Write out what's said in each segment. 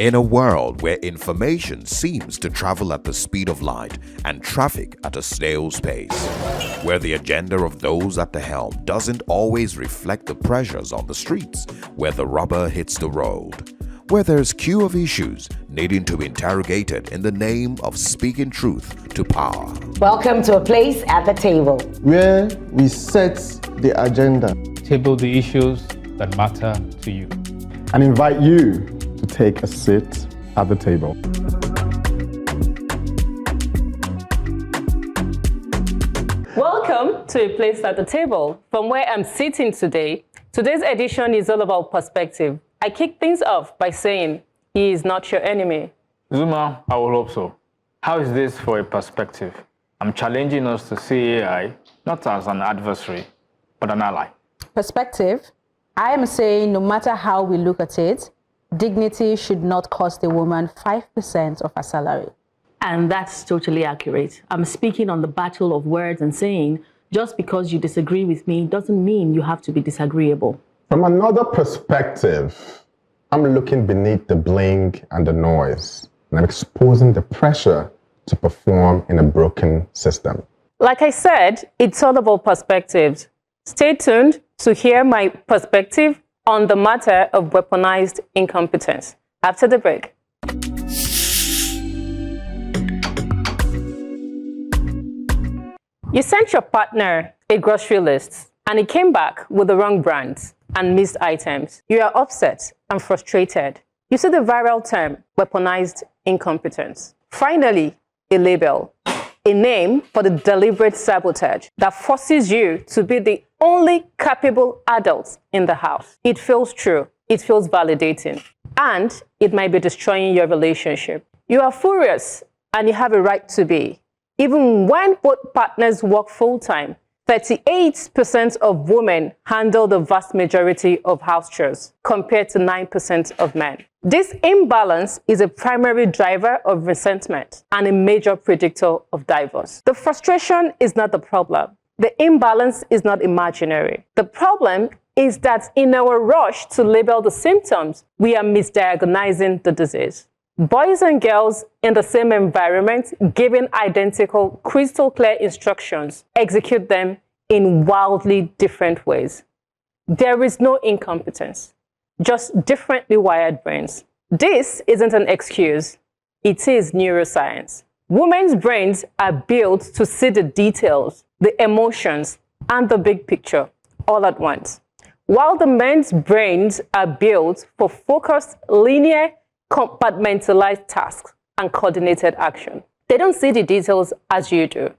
In a world where information seems to travel at the speed of light and traffic at a snail's pace, where the agenda of those at the helm doesn't always reflect the pressures on the streets, where the rubber hits the road, where there's queue of issues needing to be interrogated in the name of speaking truth to power. Welcome to a place at the table, where we set the agenda, table the issues that matter to you, and invite you to take a seat at the table. Welcome to A Place at the Table. From where I'm sitting today, today's edition is all about perspective. I kick things off by saying, he is not your enemy. Zumah, I will hope so. How is this for a perspective? I'm challenging us to see AI not as an adversary, but an ally. Perspective, I am saying no matter how we look at it, dignity should not cost a woman 5% of her salary. And that's totally accurate. I'm speaking on the battle of words and saying, just because you disagree with me doesn't mean you have to be disagreeable. From another perspective, I'm looking beneath the bling and the noise, and I'm exposing the pressure to perform in a broken system. Like I said, it's all about perspectives. Stay tuned to hear my perspective on the matter of weaponized incompetence after the break. You sent your partner a grocery list and it came back with the wrong brands and missed items. You are upset and frustrated. You see the viral term, weaponized incompetence. Finally, a label, a name for the deliberate sabotage that forces you to be the only capable adult in the house. It feels true, it feels validating, and it might be destroying your relationship. You are furious, and you have a right to be. Even when both partners work full-time, 38% of women handle the vast majority of house chores, compared to 9% of men. This imbalance is a primary driver of resentment and a major predictor of divorce. The frustration is not the problem. The imbalance is not imaginary. The problem is that in our rush to label the symptoms, we are misdiagnosing the disease. Boys and girls in the same environment, given identical, crystal clear instructions, execute them in wildly different ways. There is no incompetence, just differently wired brains. This isn't an excuse, it is neuroscience. Women's brains are built to see the details, the emotions, and the big picture all at once, while the men's brains are built for focused, linear, compartmentalized tasks and coordinated action. They don't see the details as you do.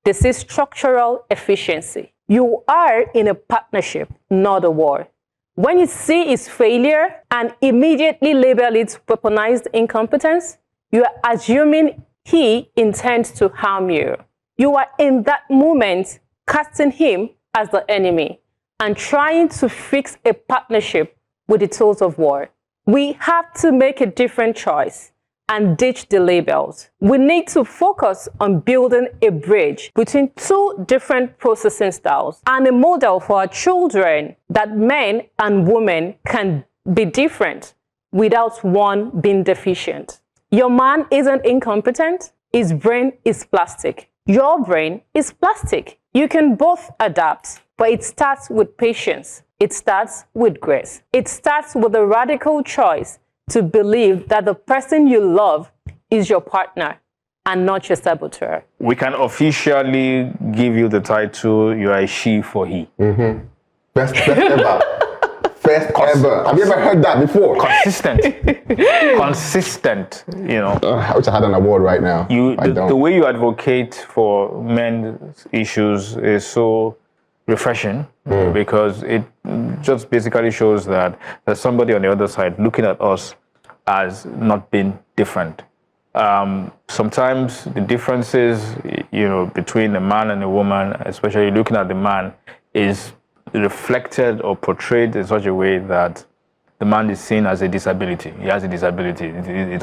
They see structural efficiency. You are in a partnership, not a war. When you see his failure and immediately label it weaponized incompetence, you are assuming he intends to harm you. You are in that moment casting him as the enemy and trying to fix a partnership with the tools of war. We have to make a different choice and ditch the labels. We need to focus on building a bridge between two different processing styles and a model for our children that men and women can be different without one being deficient. Your man isn't incompetent, his brain is plastic. Your brain is plastic. You can both adapt, but it starts with patience. It starts with grace. It starts with a radical choice to believe that the person you love is your partner and not your saboteur. We can officially give you the title, you are a she for he. Mm-hmm. Best ever. First ever. Have you ever heard that before? Consistent. Consistent, you know. I wish I had an award right now. The way you advocate for men's issues is so refreshing because it just basically shows that there's somebody on the other side looking at us as not being different. Sometimes the differences, you know, between a man and a woman, especially looking at the man, is reflected or portrayed in such a way that the man is seen as a disability. He has a disability. His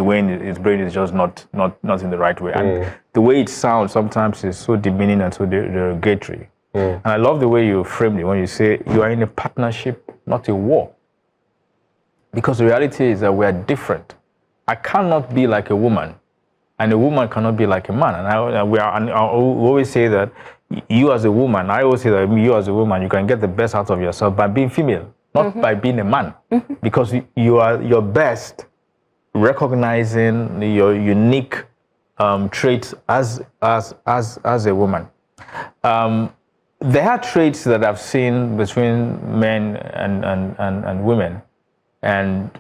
brain is just not in the right way. And the way it sounds sometimes is so demeaning and so derogatory. And I love the way you framed it when you say you are in a partnership, not a war. Because the reality is that we are different. I cannot be like a woman, and a woman cannot be like a man. And we always say that you as a woman, I always say that you as a woman, you can get the best out of yourself by being female, not by being a man, because you are your best recognizing your unique traits as a woman. There are traits that I've seen between men and women, and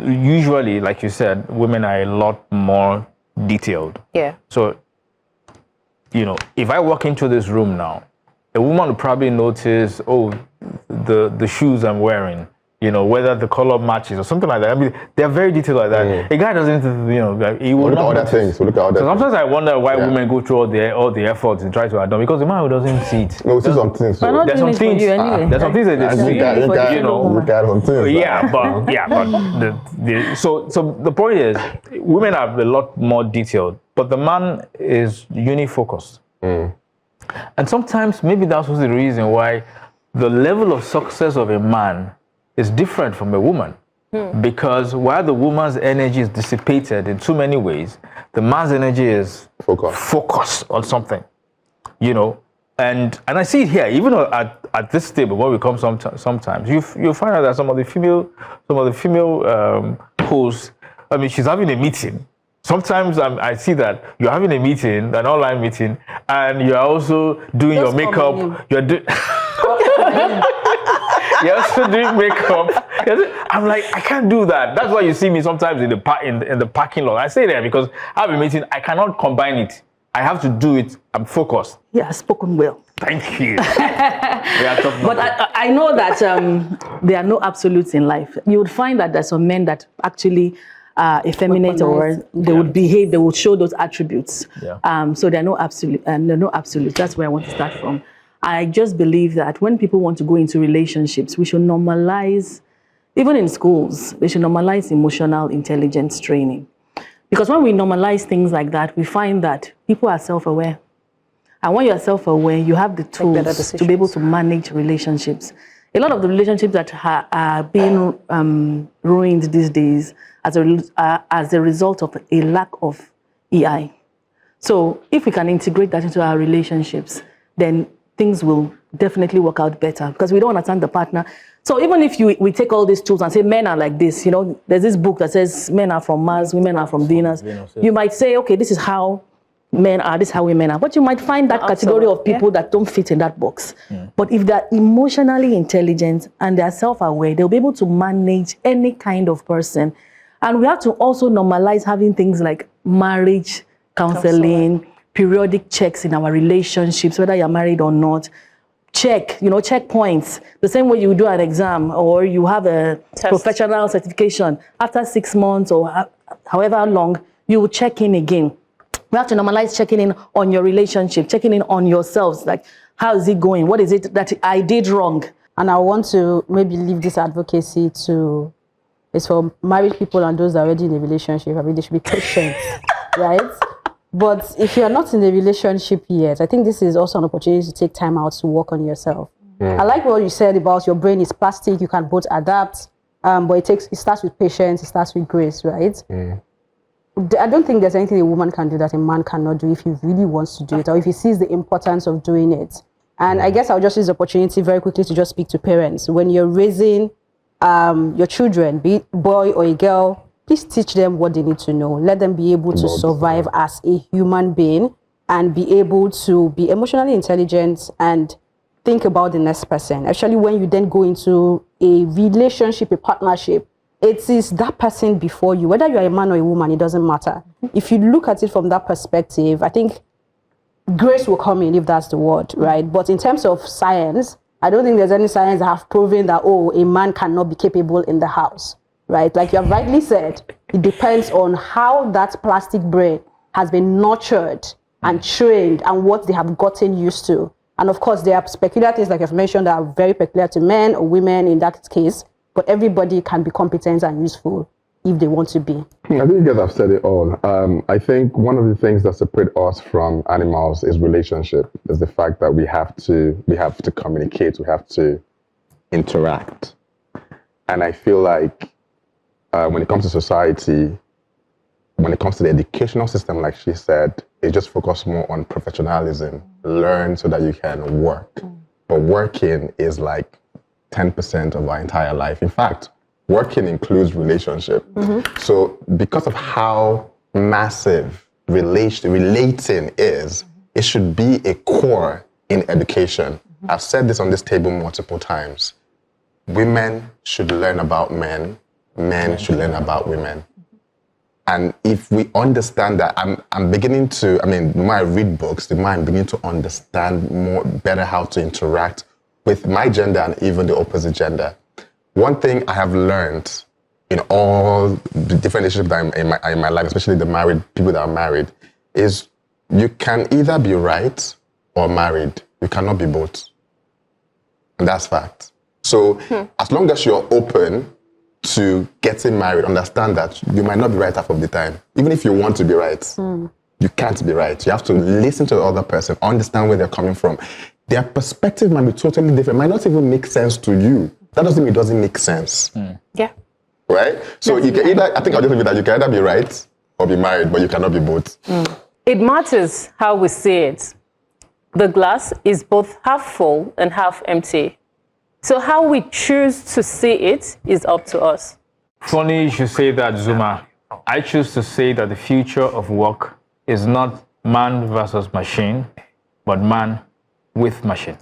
usually, like you said, women are a lot more detailed. Yeah. So, if I walk into this room now, a woman will probably notice, the shoes I'm wearing, whether the color matches or something like that. I mean, they're very detailed like that. A guy doesn't, he will look at not other things. Look at other so sometimes things. I wonder why women go through all the efforts to try to adopt, because the man who doesn't see it. No, see some things. We're not There's doing some it for things. you anyway. There's some things that they see. Look at some things. So the point is, women are a lot more detailed, but the man is unifocused. And sometimes maybe that's the reason why the level of success of a man is different from a woman. Because while the woman's energy is dissipated in too many ways, the man's energy is focused on something, And I see it here, even at this table when we come sometimes, you find out that some of the female hosts, I mean, she's having a meeting. Sometimes I see that you're having a meeting, an online meeting, and you're also doing your makeup. You're also doing makeup. I'm like, I can't do that. That's why you see me sometimes in the parking lot. I say there because I have a meeting. I cannot combine it. I have to do it. I'm focused. Yeah, spoken well. Thank you. But I know that there are no absolutes in life. You would find that there's some men that actually effeminate, or they would behave, they would show those attributes. Yeah. So there are no absolutes. That's where I want to start from. I just believe that when people want to go into relationships, we should normalize, even in schools, they should normalize emotional intelligence training. Because when we normalize things like that, we find that people are self-aware. And when you're self-aware, you have the tools to be able to manage relationships. A lot of the relationships that are being ruined these days as a result of a lack of EI. So if we can integrate that into our relationships, then things will definitely work out better, because we don't understand the partner. So even if we take all these tools and say men are like this, there's this book that says men are from Mars, women are from Venus. You might say, okay, this is how men are, this is how women are. But you might find that category of people that don't fit in that box. But if they're emotionally intelligent and they're self-aware, they'll be able to manage any kind of person. And we have to also normalize having things like marriage counseling, periodic checks in our relationships, whether you're married or not. Checkpoints. The same way you do an exam or you have a professional certification. After 6 months or however long, you will check in again. We have to normalize checking in on your relationship, checking in on yourselves. Like, how is it going? What is it that I did wrong? And I want to maybe leave this advocacy to, it's for married people and those that are already in a relationship. I mean, they should be patient, right? But if you're not in a relationship yet, I think this is also an opportunity to take time out to work on yourself. I like what you said about your brain is plastic, you can both adapt, but it starts with patience, it starts with grace, right? I don't think there's anything a woman can do that a man cannot do if he really wants to do it, or if he sees the importance of doing it. And I guess I'll just use the opportunity very quickly to just speak to parents. When you're raising your children, be it boy or a girl, please teach them what they need to know. Let them be able to survive as a human being and be able to be emotionally intelligent and think about the next person. Actually, when you then go into a relationship, a partnership, it is that person before you. Whether you're a man or a woman, it doesn't matter. If you look at it from that perspective, I think grace will come in, if that's the word, right? But in terms of science, I don't think there's any science that have proven that, a man cannot be capable in the house. Right? Like you have rightly said, it depends on how that plastic brain has been nurtured and trained and what they have gotten used to. And of course, there are peculiar things, like I've mentioned, that are very peculiar to men or women in that case, but everybody can be competent and useful if they want to be. I think you guys have said it all. I think one of the things that separate us from animals is relationship, is the fact that we have to communicate, we have to interact. And I feel like when it comes to society, when it comes to the educational system, like she said, it just focuses more on professionalism. Learn so that you can work. But working is like 10% of our entire life. In fact, working includes relationship. So because of how massive relating is, it should be a core in education. I've said this on this table multiple times. Women should learn about men. Men should learn about women. And if we understand that, I'm beginning to, the more I read books, the more I'm beginning to understand better how to interact with my gender and even the opposite gender. One thing I have learned in all the different relationships that I'm in my life, especially the married people that are married, is you can either be right or married. You cannot be both. And that's fact. So as long as you're open to getting married, understand that you might not be right half of the time. Even if you want to be right, you can't be right. You have to listen to the other person, understand where they're coming from. Their perspective might be totally different, might not even make sense to you. That doesn't mean it doesn't make sense. Yeah. Right? So you can either, I think I'll just leave it that you can either be right or be married, but you cannot be both. It matters how we see it. The glass is both half full and half empty. So how we choose to see it is up to us. Funny you should say that, Zumah. I choose to say that the future of work is not man versus machine, but man with machine.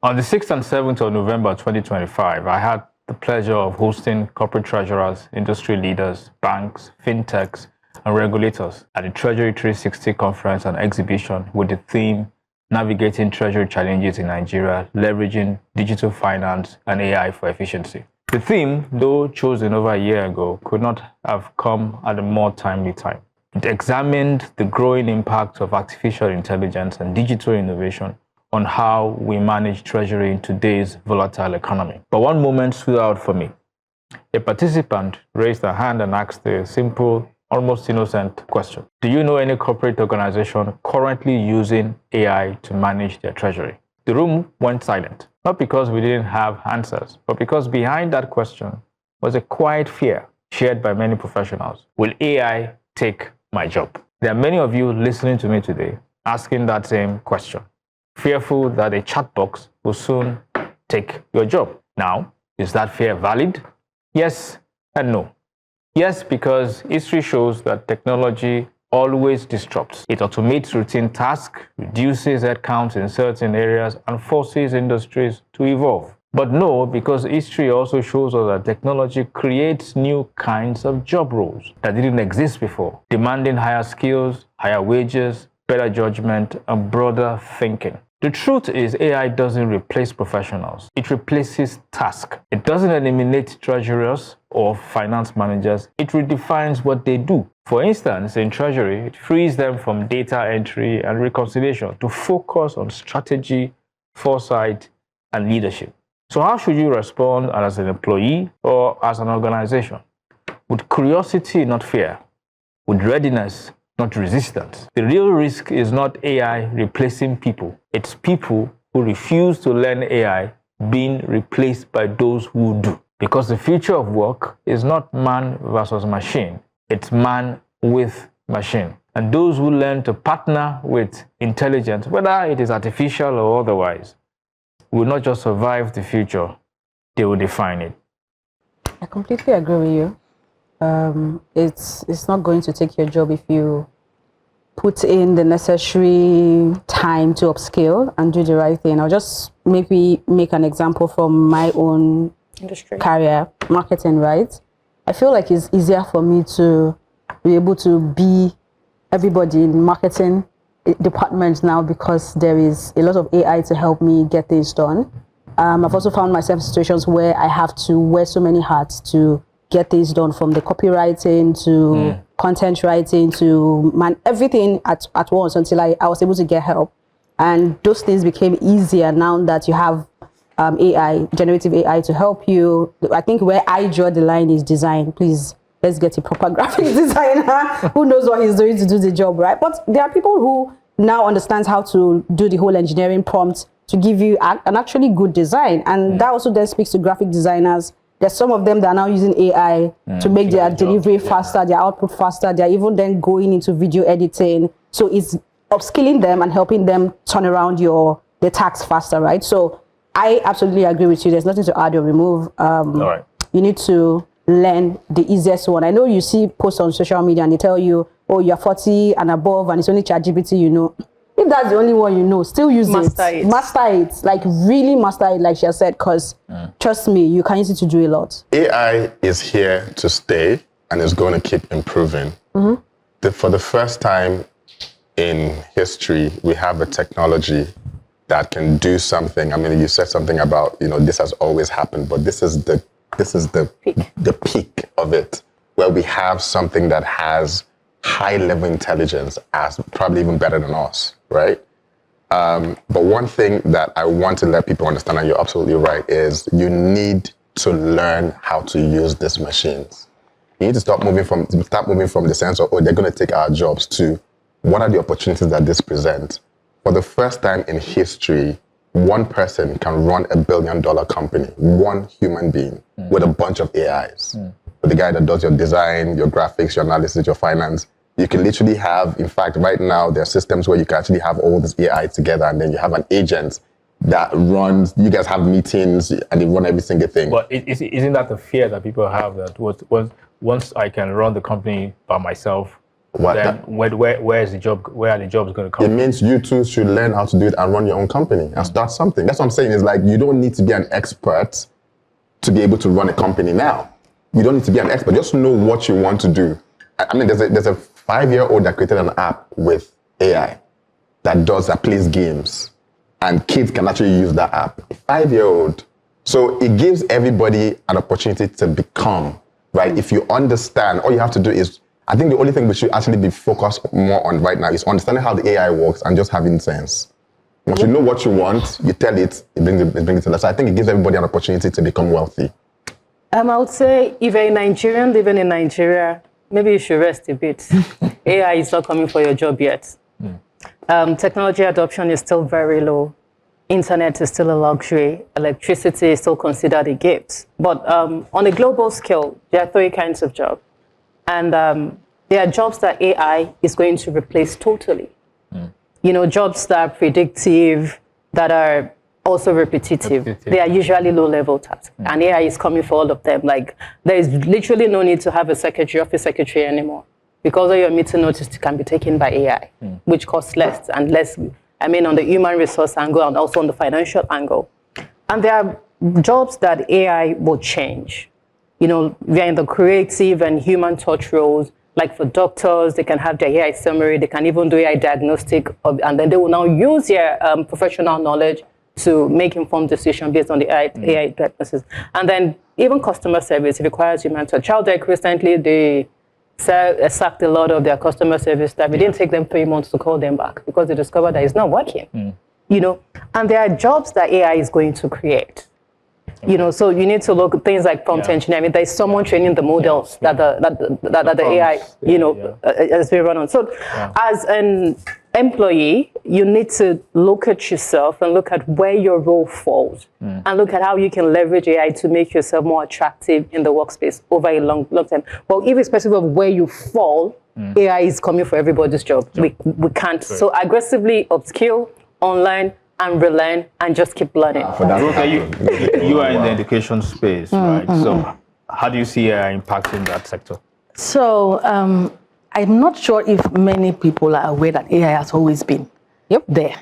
On the 6th and 7th of November 2025, I had the pleasure of hosting corporate treasurers, industry leaders, banks, fintechs, and regulators at the Treasury 360 conference and exhibition with the theme Navigating Treasury Challenges in Nigeria, Leveraging Digital Finance and AI for Efficiency. The theme, though chosen over a year ago, could not have come at a more timely time. It examined the growing impact of artificial intelligence and digital innovation on how we manage treasury in today's volatile economy. But one moment stood out for me. A participant raised a hand and asked a simple, almost innocent question. Do you know any corporate organization currently using AI to manage their treasury? The room went silent, not because we didn't have answers, but because behind that question was a quiet fear shared by many professionals. Will AI take my job? There are many of you listening to me today asking that same question, fearful that a chat box will soon take your job. Now, is that fear valid? Yes and no. Yes, because history shows that technology always disrupts. It automates routine tasks, reduces headcounts in certain areas, and forces industries to evolve. But no, because history also shows us that technology creates new kinds of job roles that didn't exist before, demanding higher skills, higher wages, better judgment, and broader thinking. The truth is, AI doesn't replace professionals. It replaces tasks. It doesn't eliminate treasurers or finance managers. It redefines what they do. For instance, in treasury, it frees them from data entry and reconciliation to focus on strategy, foresight, and leadership. So how should you respond as an employee or as an organization? With curiosity, not fear. With readiness, not resistance. The real risk is not AI replacing people. It's people who refuse to learn AI being replaced by those who do. Because the future of work is not man versus machine. It's man with machine. And those who learn to partner with intelligence, whether it is artificial or otherwise, will not just survive the future, they will define it. I completely agree with you. It's not going to take your job if you put in the necessary time to upskill and do the right thing. I'll just maybe make an example from my own Industry. career, marketing, right? I feel like it's easier for me to be able to be everybody in marketing department now because there is a lot of AI to help me get things done. I've also found myself in situations where I have to wear so many hats to get things done, from the copywriting to content writing to everything at once, until I was able to get help. And those things became easier now that you have AI, generative AI to help you. I think where I draw the line is design. Please, let's get a proper graphic designer who knows what he's doing to do the job, right? But there are people who now understand how to do the whole engineering prompt to give you an actually good design. And that also then speaks to graphic designers. There's some of them that are now using AI to make their delivery faster, their output faster. They're even then going into video editing. So it's upskilling them and helping them turn around the tasks faster, right? So I absolutely agree with you. There's nothing to add or remove. You need to learn the easiest one. I know you see posts on social media and they tell you, oh, you're 40 and above and it's only ChatGPT, you know. If that's the only one you know, still use it. Master it. Like really master it, like she has said, because trust me, you can use it to do a lot. AI is here to stay and is going to keep improving. For the first time in history, we have a technology that can do something. I mean, you said something about, you know, this has always happened, but this is the peak of it, where we have something that has high-level intelligence, as probably even better than us, right? But one thing that I want to let people understand, and you're absolutely right, is you need to learn how to use these machines. You need to start moving from the sense of, oh, they're going to take our jobs, to what are the opportunities that this presents. For the first time in history, one person can run $1 billion company, one human being, with a bunch of AIs. With the guy that does your design, your graphics, your analysis, your finance. You can literally have, in fact, right now, there are systems where you can actually have all this AI together, and then you have an agent that runs, you guys have meetings, and they run every single thing. But isn't that the fear that people have, that once I can run the company by myself, then where is the job? Where are the jobs going to come? It means you too should learn how to do it and run your own company and start something. That's what I'm saying. Is like, you don't need to be an expert to be able to run a company now. You don't need to be an expert. Just know what you want to do. I mean, there's a 5-year-old that created an app with AI that plays games, and kids can actually use that app. 5-year-old. So it gives everybody an opportunity to become, right? If you understand, all you have to do is, I think the only thing we should actually be focused more on right now is understanding how the AI works and just having sense. Once you know what you want, you tell it, it brings it to life. So I think it gives everybody an opportunity to become wealthy. I would say if you're a Nigerian living in Nigeria, maybe you should rest a bit. AI is not coming for your job yet. Technology adoption is still very low. Internet is still a luxury. Electricity is still considered a gift. But on a global scale, there are 3 kinds of jobs. And there are jobs that AI is going to replace totally. You know, jobs that are predictive, that are also repetitive. They are usually low-level tasks. And AI is coming for all of them. Like, there is literally no need to have a office secretary anymore, because all your meeting notice can be taken by AI, which costs less and less, I mean, on the human resource angle and also on the financial angle. And there are jobs that AI will change. You know, we are in the creative and human touch roles. Like for doctors, they can have their AI summary, they can even do AI diagnostic, and then they will now use their professional knowledge to make informed decisions based on the AI diagnosis. And then even customer service requires human touch. Childtech recently, they sacked a lot of their customer service staff. It didn't take them 3 months to call them back because they discovered that it's not working. You know, and there are jobs that AI is going to create. You know, so you need to look at things like prompt engineering. There's someone training the models that the AI, you know, has been run on. So as an employee, you need to look at yourself and look at where your role falls and look at how you can leverage AI to make yourself more attractive in the workspace over a long time. But irrespective of where you fall, AI is coming for everybody's job. We can't. So aggressively upskill, online, and relearn, and just keep learning. Ronke, you are in the education space, right? So how do you see AI impacting that sector? So I'm not sure if many people are aware that AI has always been there.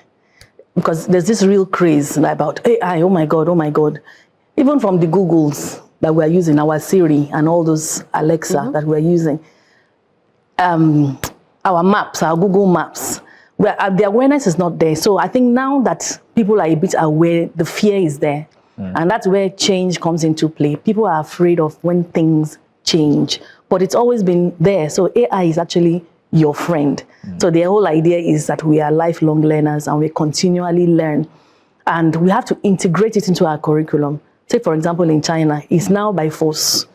Because there's this real craze about AI, oh my God. Even from the Googles that we're using, our Siri and all those Alexa that we're using, our maps, our Google Maps, the awareness is not there. So I think now that people are a bit aware, the fear is there. And that's where change comes into play. People are afraid of when things change, but it's always been there. So AI is actually your friend. So the whole idea is that we are lifelong learners and we continually learn. And we have to integrate it into our curriculum. Say, for example, in China, it's now by force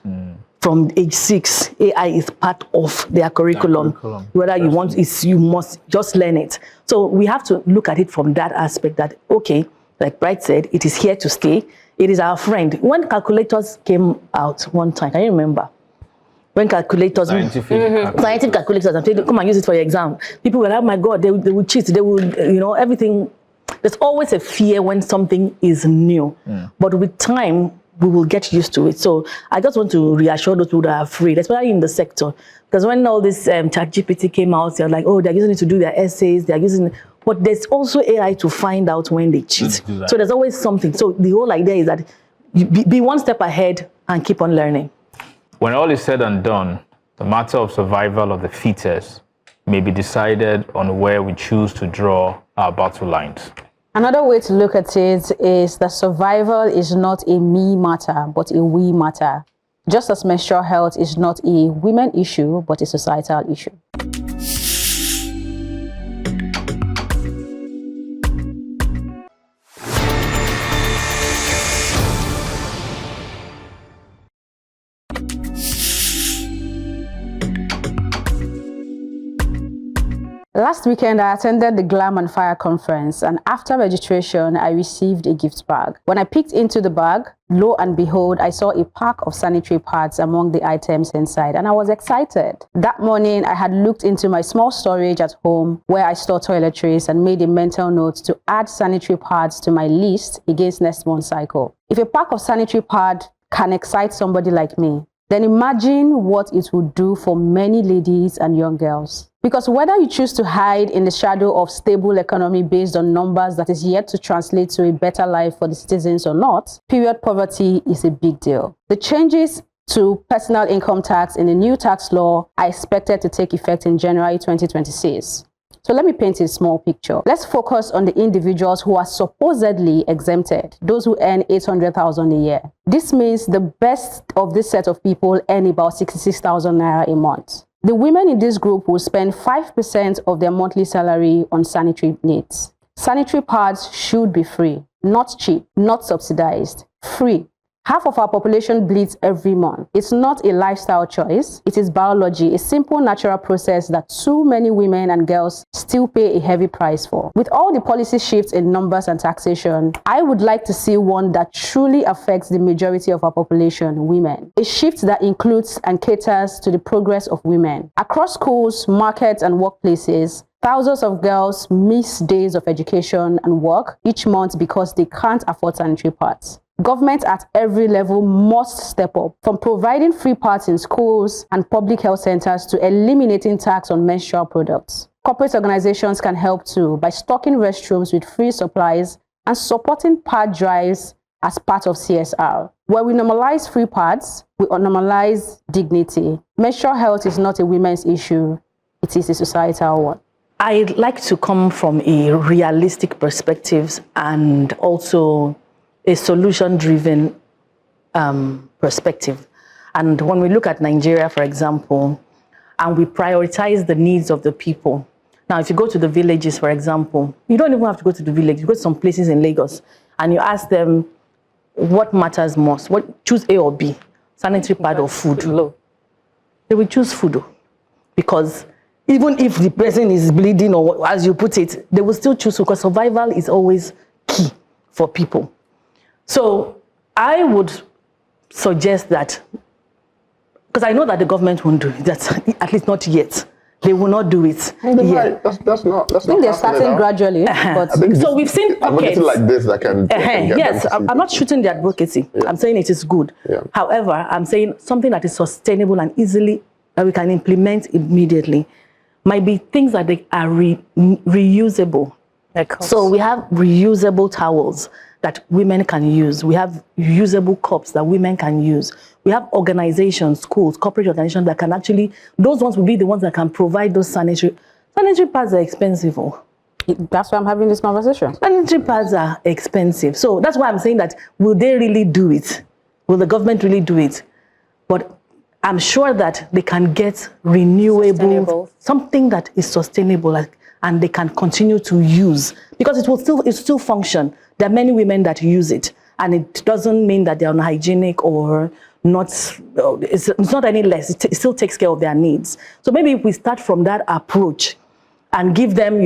from age 6, AI is part of their curriculum. Whether you want, you must just learn it. So we have to look at it from that aspect that, okay, like Bright said, it is here to stay. It is our friend. When calculators came out one time, can you remember? When calculators, scientific calculators, and said, come and use it for your exam. People were like, oh my God, they will cheat. They will, everything. There's always a fear when something is new. But with time, we will get used to it. So I just want to reassure those people that are afraid, especially in the sector. Because when all this ChatGPT came out, they're like, oh, they're using it to do their essays, they're using it. But there's also AI to find out when they cheat. So there's always something. So the whole idea is that you be one step ahead and keep on learning. When all is said and done, the matter of survival of the fetus may be decided on where we choose to draw our battle lines. Another way to look at it is that survival is not a me matter, but a we matter. Just as menstrual health is not a women issue, but a societal issue. Last weekend, I attended the Glam and Fire conference, and after registration, I received a gift bag. When I peeked into the bag, lo and behold, I saw a pack of sanitary pads among the items inside, and I was excited. That morning, I had looked into my small storage at home where I store toiletries and made a mental note to add sanitary pads to my list against next month's cycle. If a pack of sanitary pads can excite somebody like me, then imagine what it would do for many ladies and young girls. Because whether you choose to hide in the shadow of stable economy based on numbers that is yet to translate to a better life for the citizens or not, period poverty is a big deal. The changes to personal income tax in the new tax law are expected to take effect in January 2026. So let me paint a small picture. Let's focus on the individuals who are supposedly exempted, those who earn 800,000 a year. This means the best of this set of people earn about 66,000 naira a month. The women in this group will spend 5% of their monthly salary on sanitary needs. Sanitary pads should be free, not cheap, not subsidized, free. Half of our population bleeds every month. It's not a lifestyle choice. It is biology, a simple natural process that too many women and girls still pay a heavy price for. With all the policy shifts in numbers and taxation, I would like to see one that truly affects the majority of our population, women. A shift that includes and caters to the progress of women. Across schools, markets, and workplaces, thousands of girls miss days of education and work each month because they can't afford sanitary pads. Government at every level must step up, from providing free pads in schools and public health centers to eliminating tax on menstrual products. Corporate organizations can help too by stocking restrooms with free supplies and supporting pad drives as part of CSR. Where we normalize free pads, we normalize dignity. Menstrual health is not a women's issue, it is a societal one. I'd like to come from a realistic perspective and also a solution-driven perspective. And when we look at Nigeria, for example, and we prioritize the needs of the people. Now, if you go to the villages, for example, you don't even have to go to the village. You go to some places in Lagos, and you ask them what matters most. Choose A or B, sanitary pad or food. They will choose food, because even if the person is bleeding, or as you put it, they will still choose, because survival is always key for people. So I would suggest that, because I know that the government won't do it, that's at least not yet. They will not do it. Yeah. That's not. I think they're starting gradually. But so we've seen advocacy like this that can yes, I'm not shooting the advocacy. Yeah. I'm saying it is good. Yeah. However, I'm saying something that is sustainable and easily that we can implement immediately might be things that they are reusable. So we have reusable towels that women can use. We have usable cups that women can use. We have organizations, schools, corporate organizations that can actually, those ones will be the ones that can provide those sanitary pads are expensive. That's why I'm having this conversation. Sanitary pads are expensive. So that's why I'm saying that, will they really do it? Will the government really do it? But I'm sure that they can get renewable, something that is sustainable, and they can continue to use, because it will still function. There are many women that use it, and it doesn't mean that they're unhygienic or not, it's not any less. It still takes care of their needs. So maybe if we start from that approach and give them,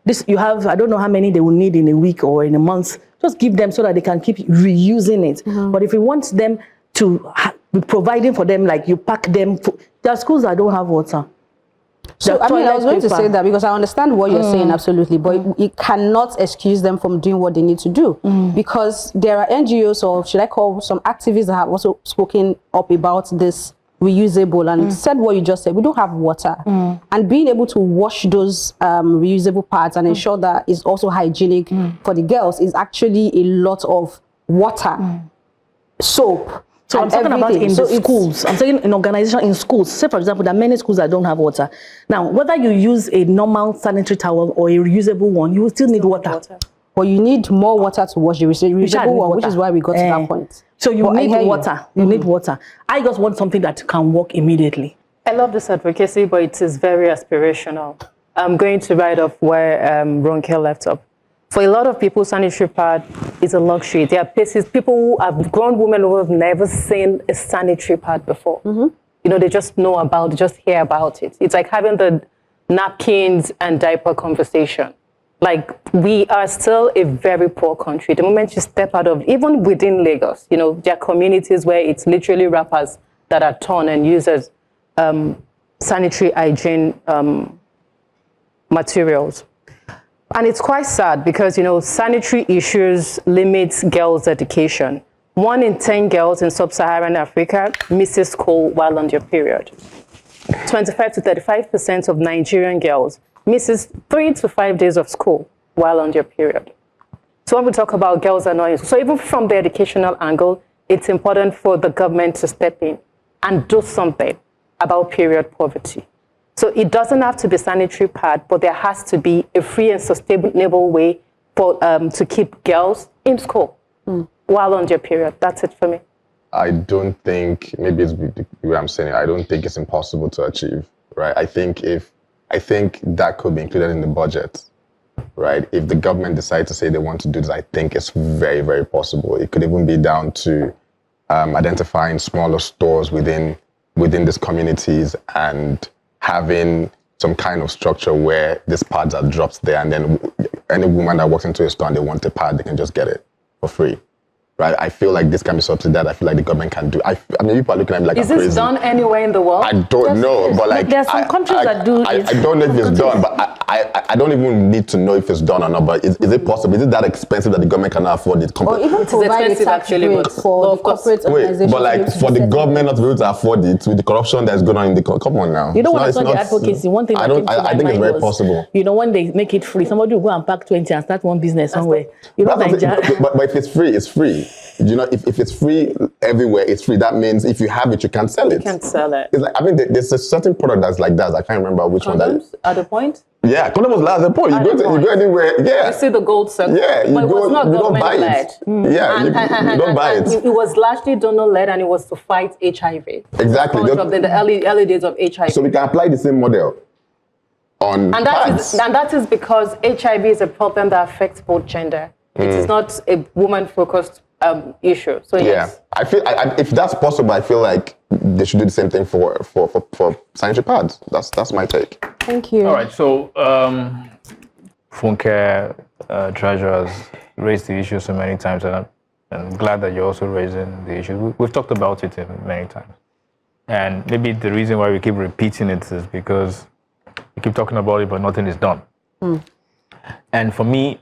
this, you have, I don't know how many they will need in a week or in a month, just give them so that they can keep reusing it. But if we want them to be providing for them, like you pack them, there are schools that don't have water. So, I was going to say that because I understand what you're saying, absolutely, but it cannot excuse them from doing what they need to do. Because there are NGOs, or should I call some activists, that have also spoken up about this reusable and said what you just said. We don't have water. And being able to wash those reusable parts and ensure that it's also hygienic for the girls is actually a lot of water, soap. So I'm talking about in the schools. I'm saying in organization in schools. Say, for example, there are many schools that don't have water. Now, whether you use a normal sanitary towel or a reusable one, you will still need water. But you need more water to wash the reusable one, which is why we got to that point. So you need water. You need water. I just want something that can work immediately. I love this advocacy, but it is very aspirational. I'm going to write off where Ronke left up. For a lot of people, sanitary pad is a luxury. There are places, people who have grown women who have never seen a sanitary pad before. They just know about it, just hear about it. It's like having the napkins and diaper conversation. Like, we are still a very poor country. The moment you step out of, even within Lagos, there are communities where it's literally wrappers that are torn and used as sanitary hygiene materials. And it's quite sad because, sanitary issues limit girls' education. 1 in 10 girls in sub-Saharan Africa misses school while on their period. 25 to 35% of Nigerian girls misses 3 to 5 days of school while on their period. So when we talk about girls are not in school, so even from the educational angle, it's important for the government to step in and do something about period poverty. So it doesn't have to be sanitary pad, but there has to be a free and sustainable way for to keep girls in school while on their period. That's it for me. I don't think, maybe it's the way I'm saying it, I don't think it's impossible to achieve, right? I think that could be included in the budget, right? If the government decides to say they want to do this, I think it's very, very possible. It could even be down to identifying smaller stores within these communities and having some kind of structure where these pads are dropped there, and then any woman that walks into a store and they want a pad, they can just get it for free. Right? I feel like this can be subsidized. I feel like the government can do. I mean, people are looking at me like I'm crazy. Is this done anywhere in the world? I don't know, but like there are some countries that do. I don't know if it's done, but I don't even need to know if it's done or not. But is it possible? Is it that expensive that the government cannot afford it? Or even provide a tax break for the corporate organizations. But like for the government not to be able to afford it with the corruption that's going on in the come on now. You know what? It's not the advocacy. One thing I think it's very possible. When they make it free, somebody will go and pack 20 and start one business somewhere. But if it's free, it's free. If it's free everywhere, it's free. That means if you have it, you can sell it. You can sell it. It's like, there's a certain product that's like that. I can't remember which one that is. At the point? Yeah, condoms at the point. You go anywhere. Yeah. You see the gold circle. Yeah, but it was not government-led. Yeah, you don't buy it. It was largely donor-led, and it was to fight HIV. Exactly. In the early days of HIV. So we can apply the same model on pads. And that is because HIV is a problem that affects both gender. It is not a woman-focused issue. So yes. I feel if that's possible, I feel like they should do the same thing for sanitary pads. That's my take. Thank you. All right. So Funke Jaja has raised the issue so many times, and I'm glad that you're also raising the issue. We've talked about it many times, and maybe the reason why we keep repeating it is because we keep talking about it, but nothing is done. And for me,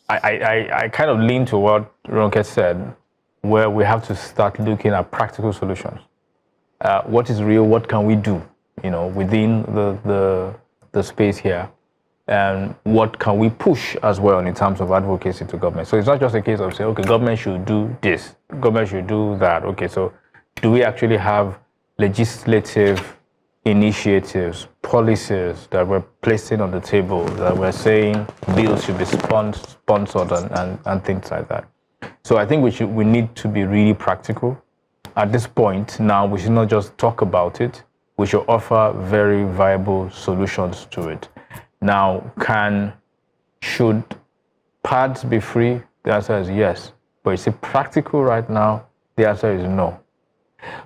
I kind of lean to what Ronke said, where we have to start looking at practical solutions. What is real? What can we do, within the space here? And what can we push as well in terms of advocacy to government? So it's not just a case of saying, okay, government should do this, government should do that. Okay, so do we actually have legislative initiatives, policies that we're placing on the table, that we're saying bills should be sponsored and things like that? So I think we need to be really practical. At this point now, we should not just talk about it. We should offer very viable solutions to it. Now, should pads be free? The answer is yes. But is it practical right now? The answer is no.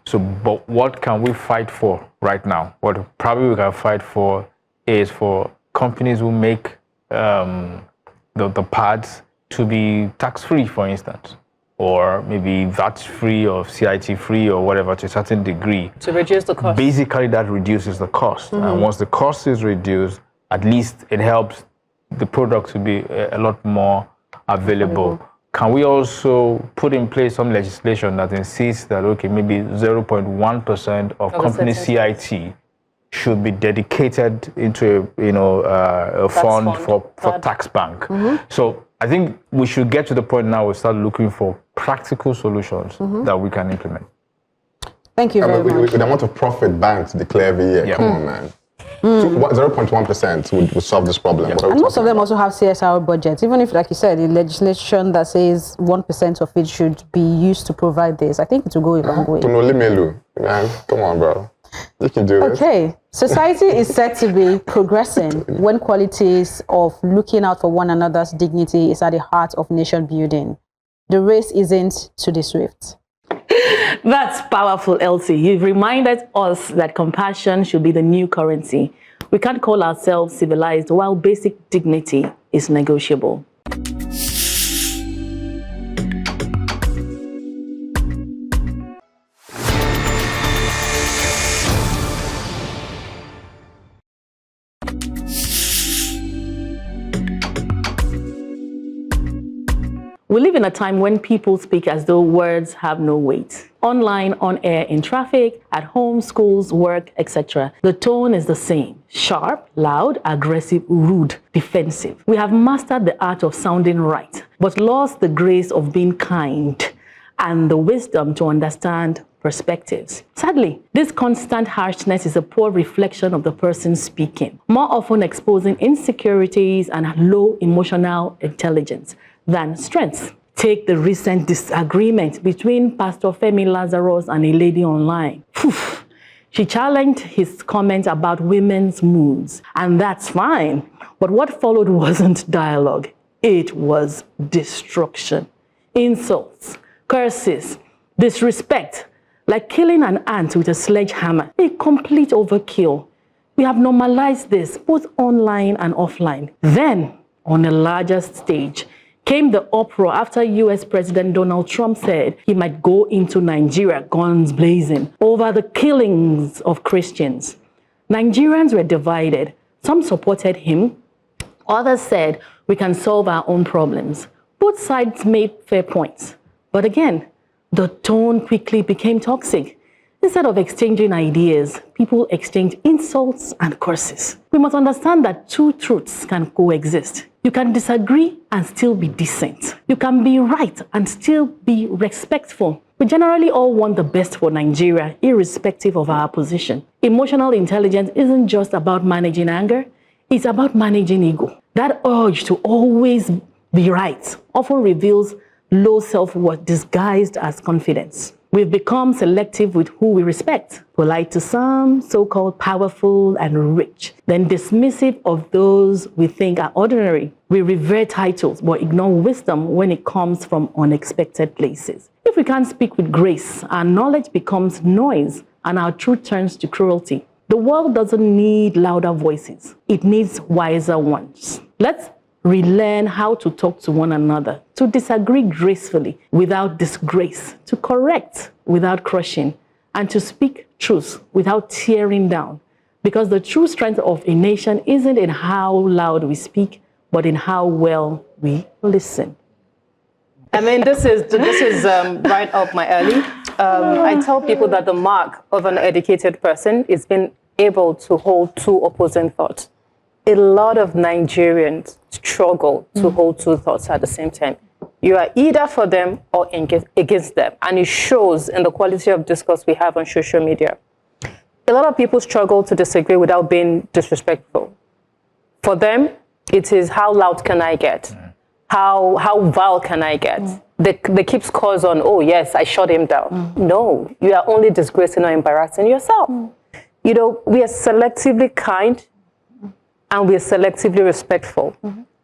So, but what can we fight for right now? What probably we can fight for is for companies who make the pads to be tax-free, for instance, or maybe VAT-free or CIT-free or whatever to a certain degree. To reduce the cost. Basically, that reduces the cost. And once the cost is reduced, at least it helps the product to be a lot more available. Can we also put in place some legislation that insists that, okay, maybe 0.1% of company CIT should be dedicated into a fund for tax bank? So I think we should get to the point now we start looking for practical solutions that we can implement. Thank you very much. With the amount of profit banks declare every year, come on, man. So 0.1% would solve this problem. And most of them also have CSR budgets. Even if, like you said, the legislation that says 1% of it should be used to provide this, I think it will go a long way. Man, come on, bro. You can do this. Okay. Society is said to be progressing when qualities of looking out for one another's dignity is at the heart of nation building. The race isn't to the swift. That's powerful, Elsie. You've reminded us that compassion should be the new currency. We can't call ourselves civilized while basic dignity is negotiable. We live in a time when people speak as though words have no weight. Online, on air, in traffic, at home, schools, work, etc. The tone is the same. Sharp, loud, aggressive, rude, defensive. We have mastered the art of sounding right, but lost the grace of being kind and the wisdom to understand perspectives. Sadly, this constant harshness is a poor reflection of the person speaking, more often exposing insecurities and low emotional intelligence than strengths. Take the recent disagreement between Pastor Femi Lazarus and a lady online. She challenged his comment about women's moods, and that's fine. But what followed wasn't dialogue. It was destruction. Insults, curses, disrespect, like killing an ant with a sledgehammer. A complete overkill. We have normalized this both online and offline. Then, on a larger stage, came the uproar after US President Donald Trump said he might go into Nigeria guns blazing over the killings of Christians. Nigerians were divided. Some supported him. Others said we can solve our own problems. Both sides made fair points. But again, the tone quickly became toxic. Instead of exchanging ideas, people exchanged insults and curses. We must understand that two truths can coexist. You can disagree and still be decent. You can be right and still be respectful. We generally all want the best for Nigeria, irrespective of our position. Emotional intelligence isn't just about managing anger, it's about managing ego. That urge to always be right often reveals low self-worth disguised as confidence. We've become selective with who we respect, polite to some, so-called powerful and rich, then dismissive of those we think are ordinary. We revere titles but ignore wisdom when it comes from unexpected places. If we can't speak with grace, our knowledge becomes noise and our truth turns to cruelty. The world doesn't need louder voices. It needs wiser ones. Let's relearn how to talk to one another, to disagree gracefully without disgrace, to correct without crushing, and to speak truth without tearing down. Because the true strength of a nation isn't in how loud we speak, but in how well we listen. I mean, this is right up my alley. I tell people that the mark of an educated person is being able to hold two opposing thoughts. A lot of Nigerians struggle to hold two thoughts at the same time. You are either for them or against them, and it shows in the quality of discourse we have on social media. A lot of people struggle to disagree without being disrespectful. For them, it is how loud can I get? How vile can I get? They keep scores on, oh yes, I shut him down. No, you are only disgracing or embarrassing yourself. You know, we are selectively kind, and we are selectively respectful.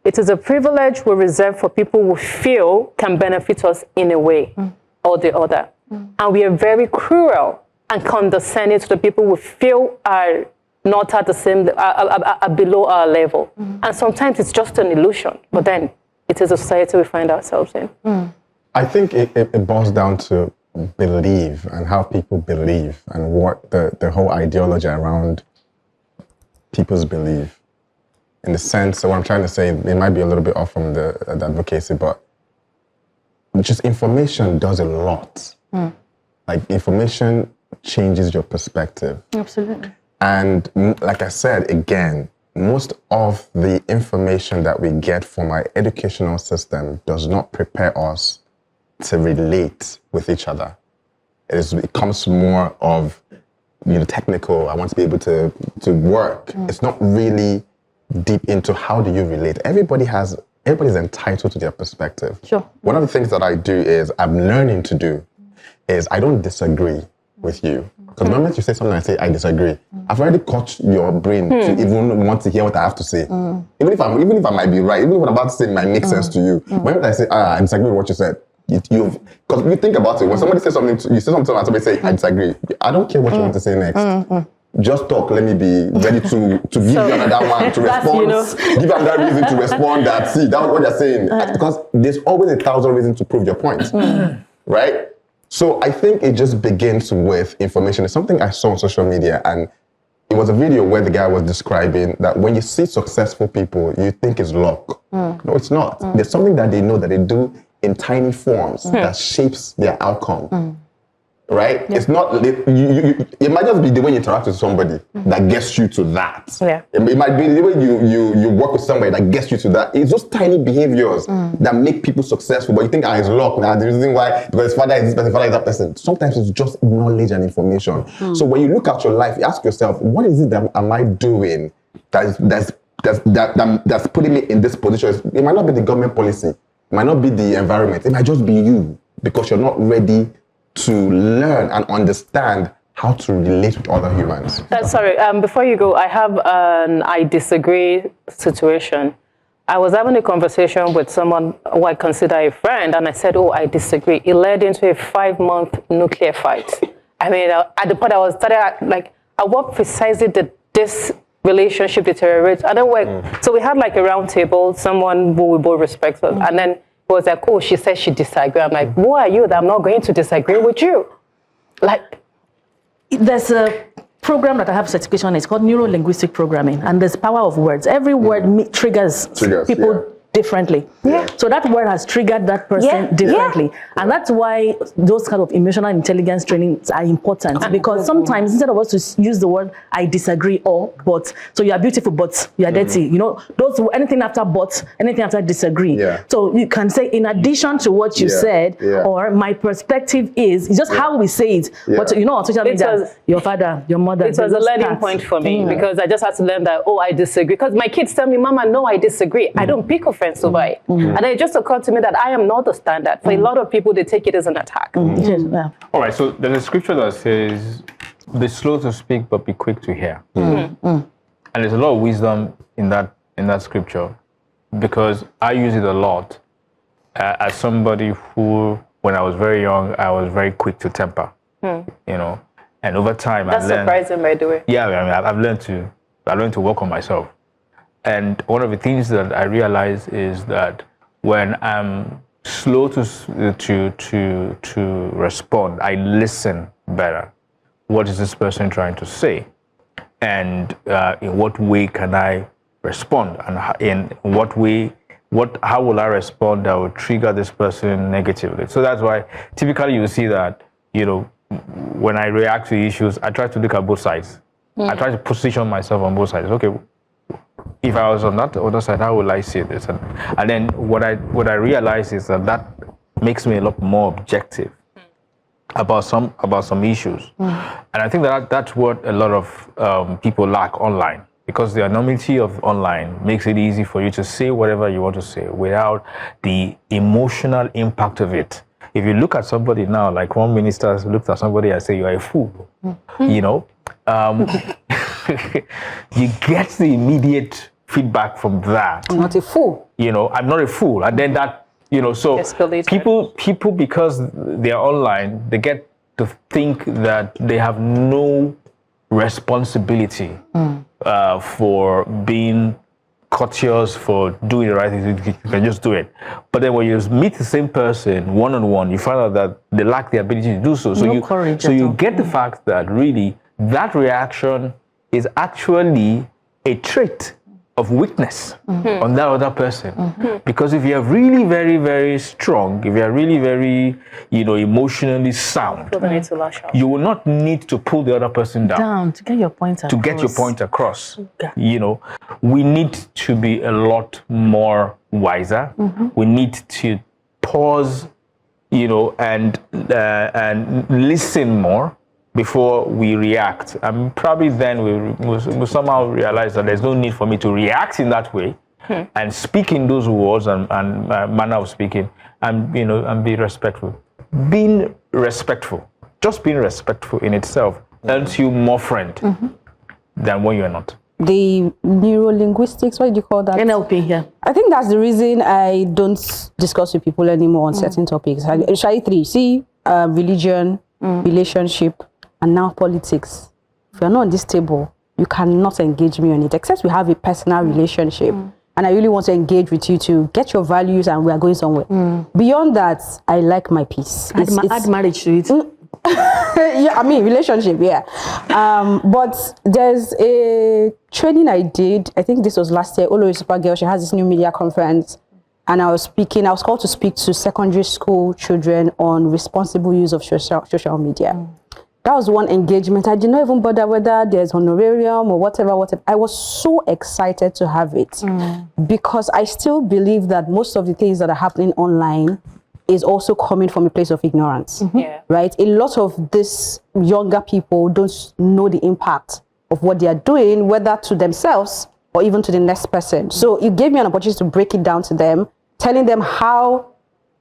It is a privilege we reserve for people who feel can benefit us in a way or the other. And we are very cruel and condescending to the people we feel are not at the same, are below our level. And sometimes it's just an illusion, but then it is a society we find ourselves in. I think it boils down to belief and how people believe and what the whole ideology around people's belief. In the sense, so what I'm trying to say, it might be a little bit off from the advocacy, but just information does a lot. Like information changes your perspective. Absolutely. And like I said, again, most of the information that we get from our educational system does not prepare us to relate with each other. It comes more of, technical. I want to be able to work. It's not really deep into how do you relate. Everybody's entitled to their perspective. Sure. One of the things that I do is I'm learning to do is I don't disagree with you. Because the moment you say something, I say I disagree. I've already caught your brain to even want to hear what I have to say. Even if I might be right, even what I'm about to say might make sense to you. When I say I disagree with what you said, because you think about it, when somebody says something, you say something and somebody say I disagree. I don't care what you want to say next. Just talk. Let me be ready to give you another one to respond. Give you another reason to respond. That's what you're saying. Because there's always 1,000 reasons to prove your point, right? So I think it just begins with information. It's something I saw on social media, and it was a video where the guy was describing that when you see successful people, you think it's luck. No, it's not. There's something that they know that they do in tiny forms that shapes their outcome. Right? It's not, it might just be the way you interact with somebody that gets you to that. Yeah. It might be the way you work with somebody that gets you to that. It's those tiny behaviors that make people successful, but you think, it's luck. Now, the reason why, because his father is this person, father is that person. Sometimes it's just knowledge and information. So when you look at your life, you ask yourself, what is it that am I doing that's putting me in this position? It might not be the government policy. It might not be the environment. It might just be you, because you're not ready to learn and understand how to relate with other humans. Sorry, before you go, I have an I disagree situation. I was having a conversation with someone who I consider a friend, and I said, I disagree. It led into a 5-month nuclear fight. I mean, at the point what precisely did this relationship deteriorate? I don't work. So we had like a round table, someone who we both respected, and then was like, she said she disagreed. I'm like, who are you that I'm not going to disagree with you? Like, there's a program that I have certification. It's called neuro-linguistic programming, and there's power of words. Every word triggers people differently. So that word has triggered that person differently. And that's why those kind of emotional intelligence trainings are important, because sometimes instead of us to use the word I disagree or but, so you are beautiful but you are dirty, those anything after but, anything after disagree. So you can say in addition to what you said, or my perspective is, it's just how we say it. But on social media, your father, your mother. It was a learning point for me, because I just had to learn that, I disagree. Because my kids tell me, Mama, no, I disagree. I don't pick offense over it. And then it just occurred to me that I am not the standard. For a lot of people, they take it as an attack. All right, so there's a scripture that says, be slow to speak, but be quick to hear. And there's a lot of wisdom in that scripture, because I use it a lot as somebody who, when I was very young, I was very quick to temper, and over time, That's surprising, by the way. Yeah, I've learned to work on myself. And one of the things that I realize is that when I'm slow to respond, I listen better. What is this person trying to say? And in what way can I respond? And how will I respond that will trigger this person negatively? So that's why typically you see that, when I react to issues, I try to look at both sides. I try to position myself on both sides. Okay, if I was on that other side, how will I see this? And then what I realize is that makes me a lot more objective about some issues. And I think that's what a lot of people lack online, because the anonymity of online makes it easy for you to say whatever you want to say without the emotional impact of it. If you look at somebody now, like one minister looked at somebody and say, "You're a fool," you get the immediate feedback from that. I'm not a fool. I'm not a fool. And then that So Escalated. people, because they are online, they get to think that they have no responsibility for being courteous, for doing the right thing. You can just do it. But then when you meet the same person one-on-one, you find out that they lack the ability to do so. So you get the fact that really that reaction is actually a trait of weakness on that other person. Because if you are really very, very strong, if you are really very, emotionally sound, you will not need to pull the other person down to get your point across. We need to be a lot more wiser. We need to pause, and listen more before we react. And probably then we'll somehow realize that there's no need for me to react in that way and speak in those words and manner of speaking and be respectful. Being respectful, just being respectful in itself earns you more friend than when you're not. The neurolinguistics, what do you call that? NLP here. I think that's the reason I don't discuss with people anymore on certain topics. Shall three? See, religion, relationship, and now politics. If you're not on this table, you cannot engage me on it, except we have a personal relationship. And I really want to engage with you to get your values and we are going somewhere. Beyond that, I like my peace. Add marriage to it. Yeah, I mean, relationship, yeah. But there's a training I did, I think this was last year, Olo Super Girl, she has this new media conference. And I was called to speak to secondary school children on responsible use of social media. That was one engagement. I did not even bother whether there's honorarium or whatever. I was so excited to have it because I still believe that most of the things that are happening online is also coming from a place of ignorance, right? A lot of these younger people don't know the impact of what they are doing, whether to themselves or even to the next person. So it gave me an opportunity to break it down to them, telling them how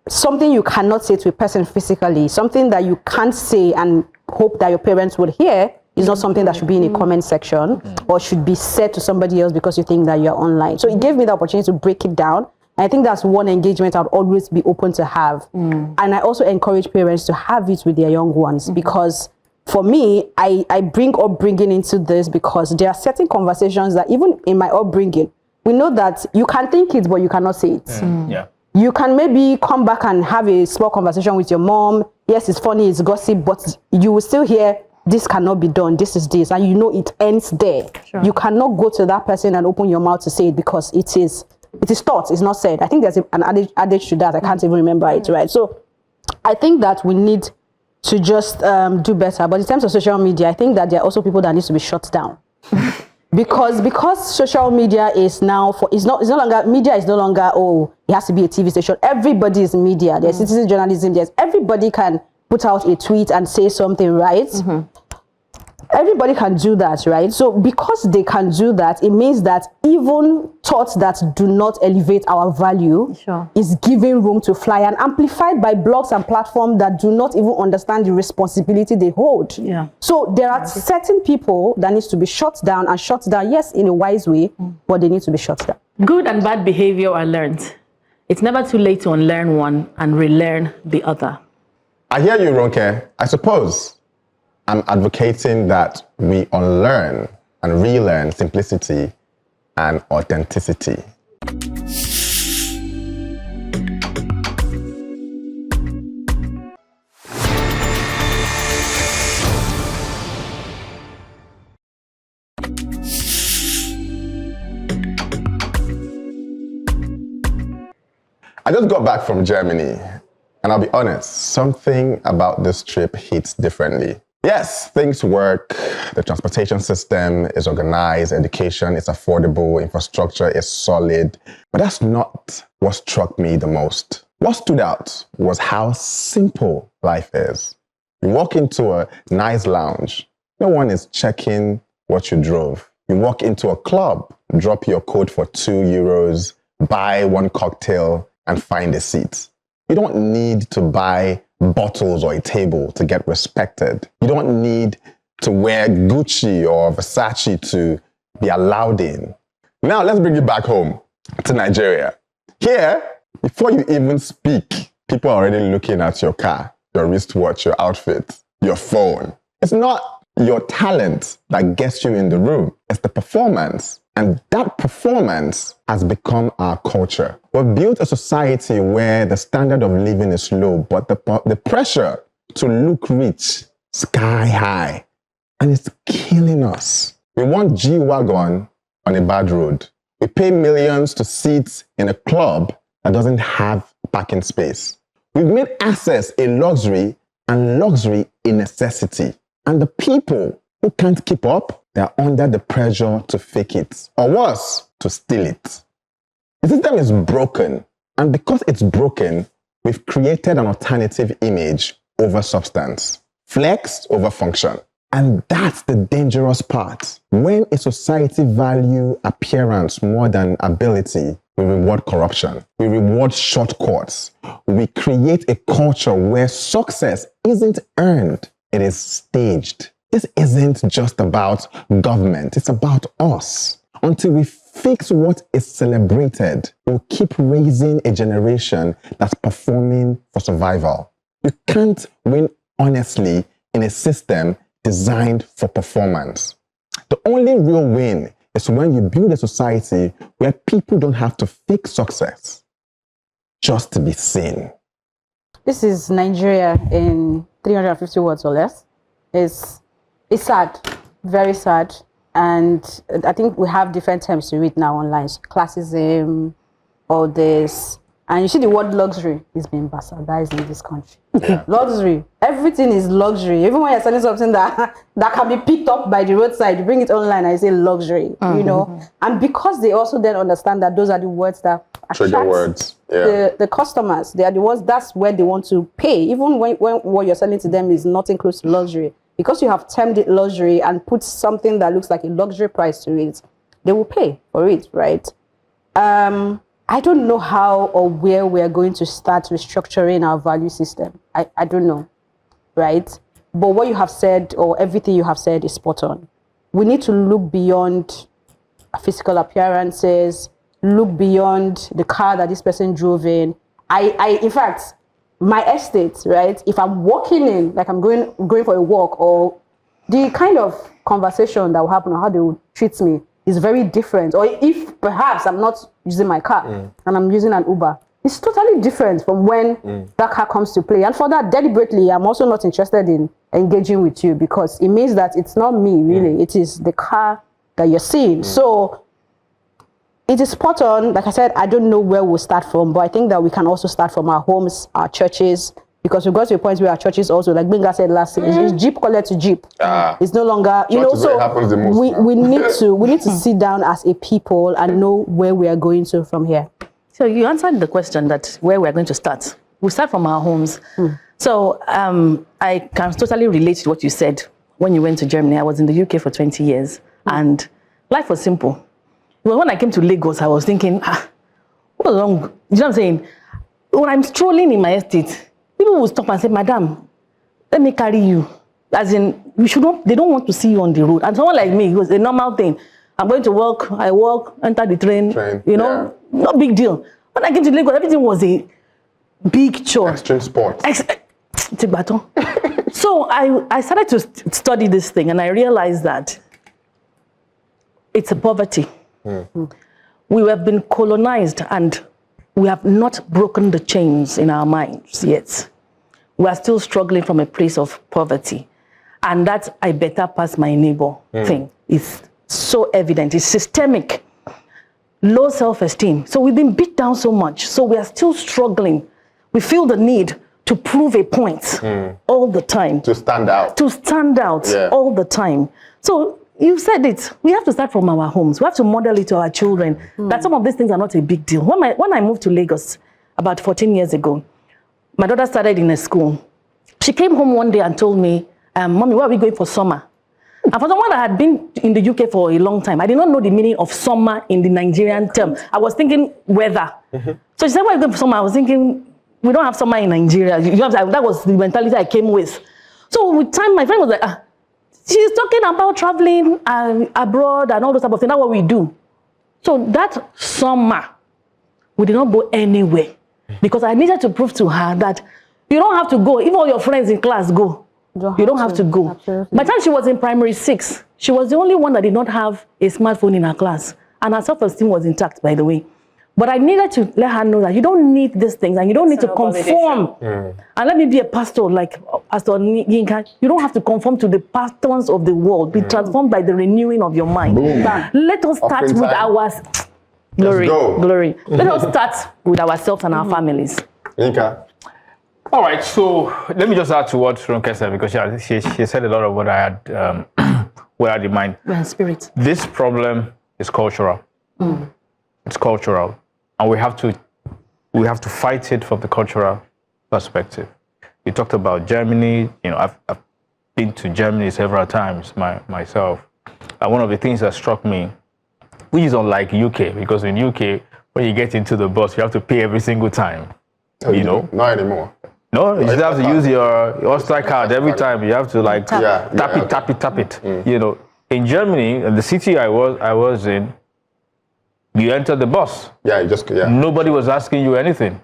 something you cannot say to a person physically, something that you can't say and hope that your parents would hear is not something that should be in a comment section or should be said to somebody else because you think that you're online. So it gave me the opportunity to break it down. And I think that's one engagement I'd always be open to have. And I also encourage parents to have it with their young ones because for me, I bring upbringing into this because there are certain conversations that even in my upbringing, we know that you can think it, but you cannot say it. You can maybe come back and have a small conversation with your mom. Yes, it's funny, it's gossip, but you will still hear, this cannot be done, this is this, and it ends there. You cannot go to that person and open your mouth to say it because it is thought, it's not said. I think there's an adage to that, I can't even remember it, right? So I think that we need to just do better. But in terms of social media, I think that there are also people that need to be shut down. because social media is now media is no longer, it has to be a TV station. Everybody is media. There's citizen journalism. Everybody can put out a tweet and say something, right? Everybody can do that, right? So because they can do that, it means that even thoughts that do not elevate our value is giving room to fly and amplified by blogs and platforms that do not even understand the responsibility they hold. So there are certain people that needs to be shut down, yes, in a wise way, but they need to be shut down. Good and bad behavior are learned. It's never too late to unlearn one and relearn the other. I hear you, Ronke. I suppose I'm advocating that we unlearn and relearn simplicity and authenticity. I just got back from Germany, and I'll be honest, something about this trip hits differently. Yes, things work, the transportation system is organized, education is affordable, infrastructure is solid, but that's not what struck me the most. What stood out was how simple life is. You walk into a nice lounge, no one is checking what you drove. You walk into a club, drop your coat for €2, buy one cocktail, and find a seat. You don't need to buy bottles or a table to get respected. You don't need to wear Gucci or Versace to be allowed in. Now let's bring it back home to Nigeria. Here, Before you even speak, people are already looking at your car, your wristwatch, your outfit, your phone. It's not your talent that gets you in the room. It's the performance. And that performance has become our culture. We've built a society where the standard of living is low, but the pressure to look rich, sky high, and it's killing us. We want G-Wagon on a bad road. We pay millions to sit in a club that doesn't have parking space. We've made access a luxury and luxury a necessity. And the people who can't keep up, they're under the pressure to fake it, or worse, to steal it. The system is broken, and because it's broken, we've created an alternative image over substance, flex over function. And that's the dangerous part. When a society values appearance more than ability, we reward corruption. We reward shortcuts. We create a culture where success isn't earned, it is staged. This isn't just about government, it's about us. Until we fix what is celebrated, we'll keep raising a generation that's performing for survival. You can't win honestly in a system designed for performance. The only real win is when you build a society where people don't have to fake success just to be seen. This is Nigeria in 350 words or less. It's sad, very sad. And I think we have different terms to read now online. Classism, all this. And you see the word luxury is being bastardized in this country. Yeah. Luxury. Everything is luxury. Even when you're selling something that can be picked up by the roadside, you bring it online and you say luxury, you know. And because they also then understand that those are the words that attract words. The customers. They are the ones, that's where they want to pay. Even when what you're selling to them is nothing close to luxury. Because you have termed it luxury and put something that looks like a luxury price to it, they will pay for it, right? I don't know how or where we are going to start restructuring our value system. I don't know, right? But what you have said, or everything you have said, is spot on. We need to look beyond physical appearances, look beyond the car that this person drove in. In fact, my estate, right? If I'm walking in, like I'm going for a walk, or the kind of conversation that will happen or how they will treat me is very different. Or if perhaps I'm not using my car and I'm using an Uber, it's totally different from when that car comes to play. And for that, deliberately, I'm also not interested in engaging with you, because it means that it's not me, really. It is the car that you're seeing. So it is spot on. Like I said, I don't know where we'll start from, but I think that we can also start from our homes, our churches, because we got to a point where our churches also, like Benga said last week, it's Jeep call to Jeep. It's no longer, you know, so we need to sit down as a people and know where we are going to from here. So you answered the question that where we're going to start. We start from our homes. So I can totally relate to what you said when you went to Germany. I was in the UK for 20 years and life was simple. Well, when I came to Lagos, I was thinking, what's wrong? You know what I'm saying? When I'm strolling in my estate, people will stop and say, Madam, let me carry you. As in, they don't want to see you on the road. And someone like me, it was a normal thing. I'm going to work, I walk, enter the train, you know, no big deal. When I came to Lagos, everything was a big chore. Extreme sports. So I started to study this thing, and I realized that it's a poverty. We have been colonized and we have not broken the chains in our minds yet. We are still struggling from a place of poverty. And that I better pass my neighbor thing is so evident. It's systemic. Low self-esteem. So we've been beat down so much. So we are still struggling. We feel the need to prove a point all the time. To stand out. To stand out all the time. So you said it. We have to start from our homes. We have to model it to our children that some of these things are not a big deal. When I moved to Lagos about 14 years ago, my daughter started in a school. She came home one day and told me, Mommy, where are we going for summer? And for someone that had been in the UK for a long time, I did not know the meaning of summer in the Nigerian term. I was thinking weather. So she said, where are you going for summer? I was thinking, we don't have summer in Nigeria. You know, that was the mentality I came with. So with time, my friend was like, she's talking about traveling abroad and all those type of things. That's what we do. So that summer, we did not go anywhere. because I needed to prove to her that you don't have to go. If all your friends in class go, you don't have to go. Absolutely. By the time she was in primary 6, she was the only one that did not have a smartphone in her class. And her self-esteem was intact, by the way. But I needed to let her know that you don't need these things and you don't need to conform. And let me be a pastor like Pastor Yinka. You don't have to conform to the patterns of the world. Be transformed by the renewing of your mind. Let us start with our glory. Let us start with ourselves and our families. Yinka. All right, so let me just add to what Ronke said, because she said a lot of what I had what I had in mind. Spirit. This problem is cultural. It's cultural, and we have to fight it from the cultural perspective. You talked about Germany. You know, I've been to Germany several times myself. And one of the things that struck me, which is unlike UK, because in UK, when you get into the bus, you have to pay every single time. You know, not anymore. No, you still have to use your Oyster card every time. You have to like tap it. You know, in Germany, the city I was in, you enter the bus. Nobody was asking you anything.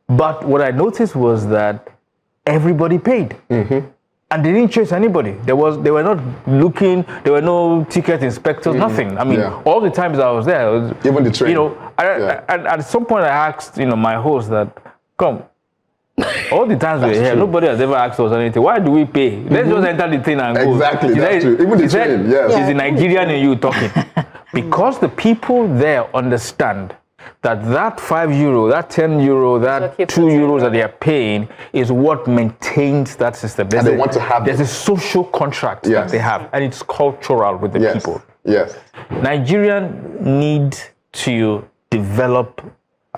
But what I noticed was that everybody paid. And they didn't chase anybody. They were not looking, there were no ticket inspectors, nothing. I mean, all the times I was there, even the train. You know, and at some point I asked, you know, my host that, come, all the times we're here, nobody has ever asked us anything. Why do we pay? Let's just enter the thing and go. Exactly, that's true. Even the train, yes. It's the Nigerian in you talking. Because the people there understand that 5 euro, that 10 euro, that 2 euros that they are paying is what maintains that system. And they want to have there's a social contract that they have, and it's cultural with the people. Yes. Nigerians need to develop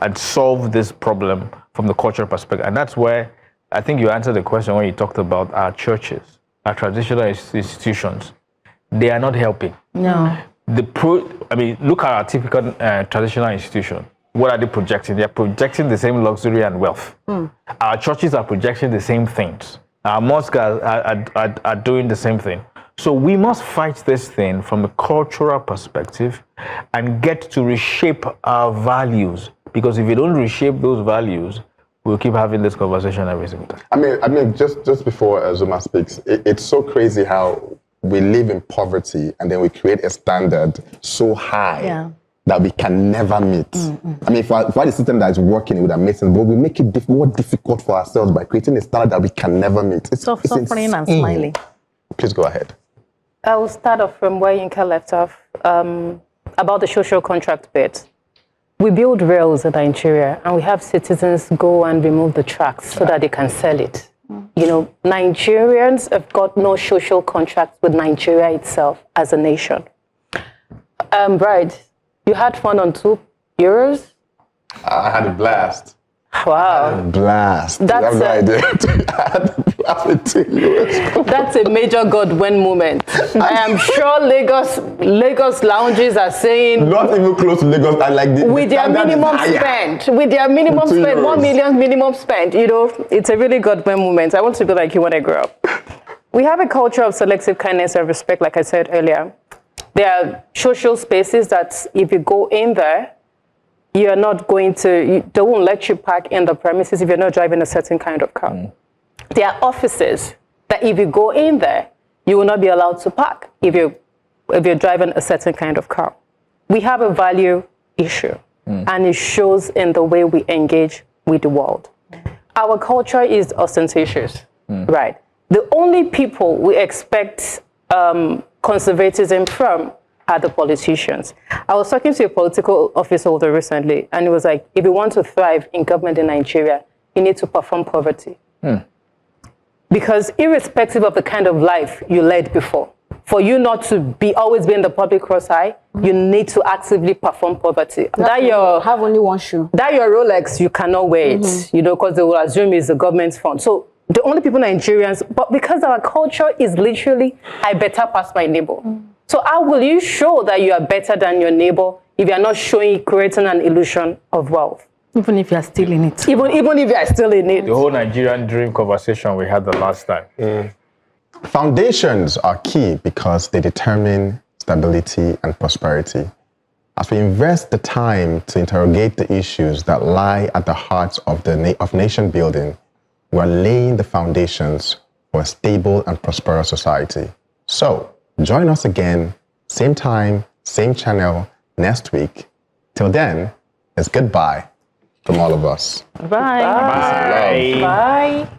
and solve this problem from the cultural perspective. And that's where I think you answered the question when you talked about our churches, our traditional institutions. They are not helping. No. Look at our typical traditional institution. What are they projecting? They are projecting the same luxury and wealth. Our churches are projecting the same things. Our mosques are doing the same thing. So we must fight this thing from a cultural perspective and get to reshape our values. Because if you don't reshape those values, we'll keep having this conversation every single time. I mean, just before Zumah speaks, it's so crazy how we live in poverty and then we create a standard so high that we can never meet. I mean, if we had a system that is working, it would have made sense, but we make it more difficult for ourselves by creating a standard that we can never meet. It's suffering and smiling. Please go ahead. I will start off from where Yinka left off, about the social contract bit. We build rails in Nigeria and we have citizens go and remove the tracks so that they can sell it. You know, Nigerians have got no social contract with Nigeria itself as a nation. Bride, you had fun on 2 euros? I had a blast. Wow. Blast. That's no idea. I had a blast with 2 euros. That's a major Godwin moment. I am sure Lagos lounges are saying, not even close to Lagos. With their minimum spend, 1 million minimum spend. You know, it's a really Godwin moment. I want to be like you when I grow up. We have a culture of selective kindness and respect, like I said earlier. There are social spaces that if you go in there, you're not going to, they won't let you park in the premises if you're not driving a certain kind of car. There are offices that if you go in there, you will not be allowed to park if you're driving a certain kind of car. We have a value issue, and it shows in the way we engage with the world. Our culture is ostentatious, right? The only people we expect conservatism from are the politicians. I was talking to a political office holder recently, and it was like, if you want to thrive in government in Nigeria, you need to perform poverty. Because irrespective of the kind of life you led before, for you not to always be in the public cross-eye, you need to actively perform poverty. Have only one shoe. That your Rolex, you cannot wear it, you know, because they will assume it's the government's fund. So the only people Nigerians, but because our culture is literally, I better pass my neighbor. So how will you show that you are better than your neighbor if you are not creating an illusion of wealth? Even if you are still in it. Even if you are still in it. The whole Nigerian dream conversation we had the last time. Foundations are key because they determine stability and prosperity. As we invest the time to interrogate the issues that lie at the heart of nation building, we're laying the foundations for a stable and prosperous society. So, join us again, same time, same channel, next week. Till then, it's goodbye from all of us. Bye. Bye. Bye.